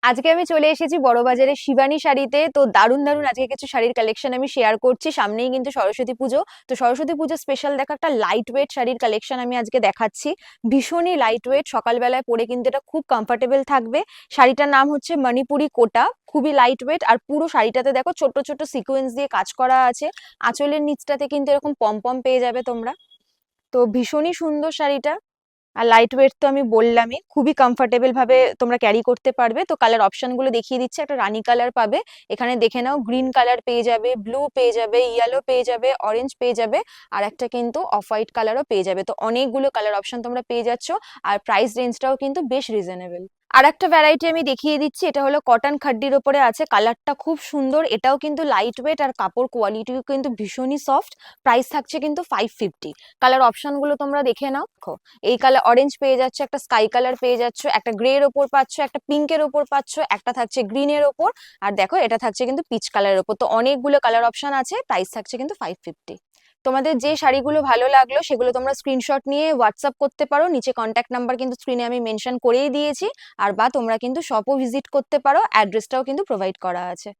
আজকে আমি চলে এসেছি বড়বাজারে শিবানী শাড়িতে। তো দারুণ দারুণ আজকে কিছু শাড়ির কালেকশন আমি শেয়ার করছি। সামনেই কিন্তু সরস্বতী পুজো। তো সরস্বতী পুজো স্পেশাল দেখা একটা লাইট ওয়েট শাড়ির কালেকশন আমি আজকে দেখাচ্ছি। ভীষণই লাইট ওয়েট, সকালবেলায় পরে কিন্তু এটা খুব কমফোর্টেবল থাকবে। শাড়িটার নাম হচ্ছে মণিপুরি কোটা। খুবই লাইট ওয়েট, আর পুরো শাড়িটাতে দেখো ছোট ছোট সিকোয়েন্স দিয়ে কাজ করা আছে। আঁচলের নিচটাতে কিন্তু এরকম পম পম পেয়ে যাবে তোমরা। তো ভীষণই সুন্দর শাড়িটা। আর লাইট ওয়েট তো আমি বললামই, খুবই কমফোর্টেবল ভাবে তোমরা ক্যারি করতে পারবে। তো কালার অপশন গুলো দেখিয়ে দিচ্ছে। একটা রানী কালার পাবে, এখানে দেখে নাও। গ্রিন কালার পেয়ে যাবে, ব্লু পেয়ে যাবে, ইয়েলো পেয়ে যাবে, অরেঞ্জ পেয়ে যাবে, আর একটা কিন্তু অফ হোয়াইট কালারও পেয়ে যাবে। তো অনেকগুলো কালার অপশন তোমরা পেয়ে যাচ্ছ। আর প্রাইস রেঞ্জটাও কিন্তু বেশ রিজনেবল। আর একটা ভ্যারাইটি আমি দেখিয়ে দিচ্ছি, এটা হলো কটন খাড্ডির ওপরে আছে। কালারটা খুব সুন্দর, এটাও কিন্তু লাইট ওয়েট, আর কাপড় কোয়ালিটিও কিন্তু ভীষণই সফট। প্রাইস থাকছে কিন্তু 550। কালার অপশন গুলো তোমরা দেখে নাও। এই কালার অরেঞ্জ পেয়ে যাচ্ছে, একটা স্কাই কালার পেয়ে যাচ্ছ, একটা গ্রে এর ওপর পাচ্ছ, একটা পিঙ্কের ওপর পাচ্ছ, একটা থাকছে গ্রিন এর ওপর, আর দেখো এটা থাকছে কিন্তু পিচ কালারের ওপর। তো অনেকগুলো কালার অপশন আছে, প্রাইস থাকছে কিন্তু 550। তোমাদের যে শাড়িগুলো ভালো লাগলো সেগুলো তোমরা স্ক্রিনশট নিয়ে হোয়াটসঅ্যাপ করতে পারো। নিচে কন্ট্যাক্ট নাম্বার কিন্তু স্ক্রিনে আমি মেনশন করেই দিয়েছি। আর বা তোমরা কিন্তু শপও ভিজিট করতে পারো, অ্যাড্রেসটাও কিন্তু প্রোভাইড করা আছে।